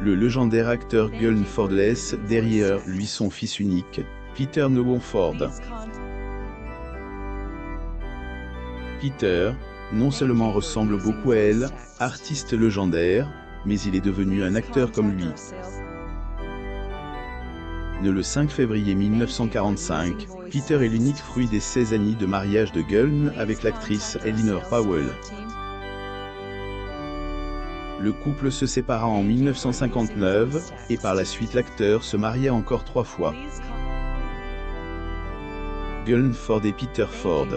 Le légendaire acteur Gulden Ford laisse derrière lui son fils unique, Peter Noah Ford. Peter, non seulement ressemble beaucoup à elle, artiste légendaire, mais il est devenu un acteur comme lui. Né le 5 février 1945, Peter est l'unique fruit des 16 années de mariage de Gulden avec l'actrice Eleanor Powell. Le couple se sépara en 1959, et par la suite l'acteur se maria encore 3 fois. Gulden Ford et Peter Ford.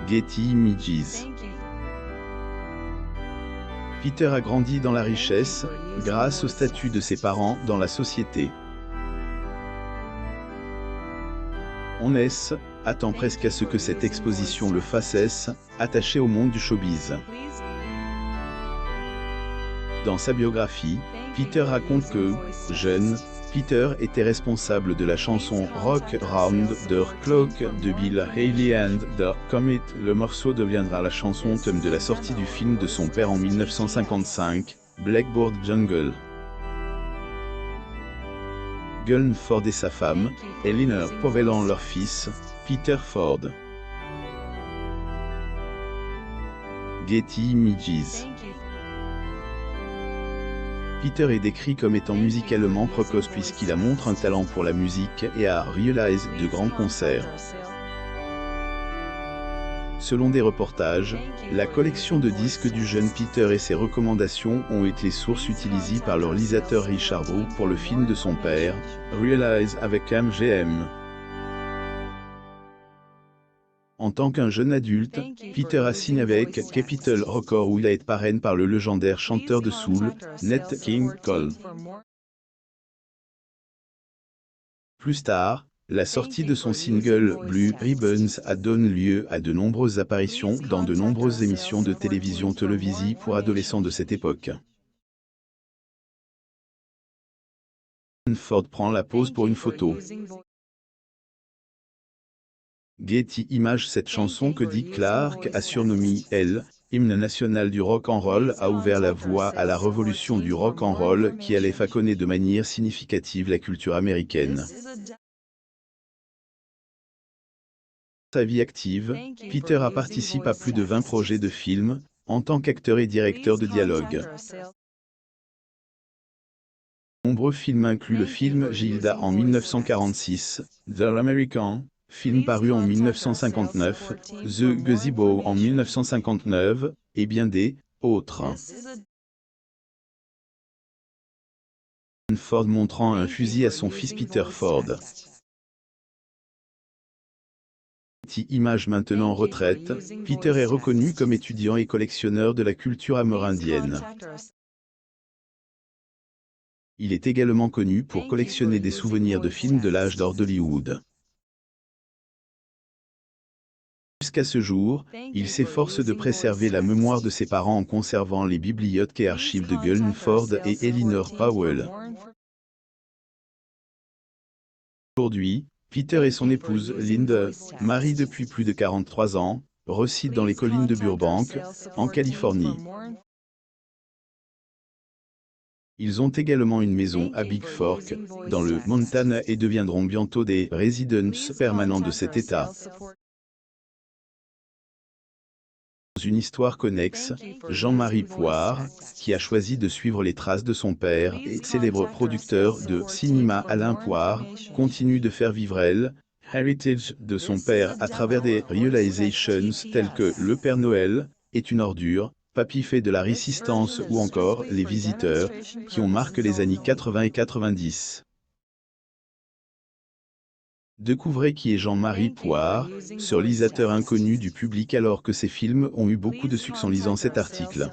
Getty Images. Peter a grandi dans la richesse, grâce au statut de ses parents dans la société. On attend presque à ce que cette exposition le fasse attaché au monde du showbiz. Dans sa biographie, Peter raconte que, jeune, Peter était responsable de la chanson Rock Round the Clock de Bill Haley and the Comet. Le morceau deviendra la chanson thème de la sortie du film de son père en 1955, Blackboard Jungle. Gulden Ford et sa femme, Eleanor Powell ont leur fils, Peter Ford. Getty Images. Peter est décrit comme étant musicalement précoce puisqu'il montre un talent pour la musique et a réalisé de grands concerts. Selon des reportages, la collection de disques du jeune Peter et ses recommandations ont été les sources utilisées par le réalisateur Richard Brooks pour le film de son père, Realize avec MGM. En tant qu'un jeune adulte, Peter a signé avec Capitol Records où il a été parrainé par le légendaire chanteur de soul, Nat King Cole. Plus tard, la sortie de son single Blue Ribbons a donné lieu à de nombreuses apparitions dans de nombreuses émissions de télévision télévisées pour adolescents de cette époque. Ford prend la pose pour une photo. Getty Images. Cette chanson que Dick Clark a surnommée elle, hymne national du rock and roll, a ouvert la voie à la révolution du rock and roll qui allait façonner de manière significative la culture américaine. Sa vie active, Peter a participé à plus de 20 projets de films, en tant qu'acteur et directeur de dialogue. Nombreux films incluent le film Gilda en 1946, The American, film paru en 1959, The Gazebo en 1959, et bien des autres. Ford montrant un fusil à son fils Peter Ford. Image maintenant en retraite, Peter est reconnu comme étudiant et collectionneur de la culture amérindienne. Il est également connu pour collectionner des souvenirs de films de l'âge d'or d'Hollywood. Jusqu'à ce jour, il s'efforce de préserver la mémoire de ses parents en conservant les bibliothèques et archives de Gulden Ford et Eleanor Powell. Aujourd'hui, Peter et son épouse, Linda, mariés depuis plus de 43 ans, résident dans les collines de Burbank, en Californie. Ils ont également une maison à Big Fork, dans le Montana et deviendront bientôt des résidents permanents de cet État. Dans une histoire connexe, Jean-Marie Poire, qui a choisi de suivre les traces de son père et célèbre producteur de cinéma Alain Poire, continue de faire vivre l'héritage de son père à travers des realizations telles que Le Père Noël est une ordure, Papy fait de la résistance ou encore Les Visiteurs, qui ont marqué les années 80 et 90. Découvrez qui est Jean-Marie Poire, ce réalisateur inconnu du public alors que ses films ont eu beaucoup de succès en lisant cet article.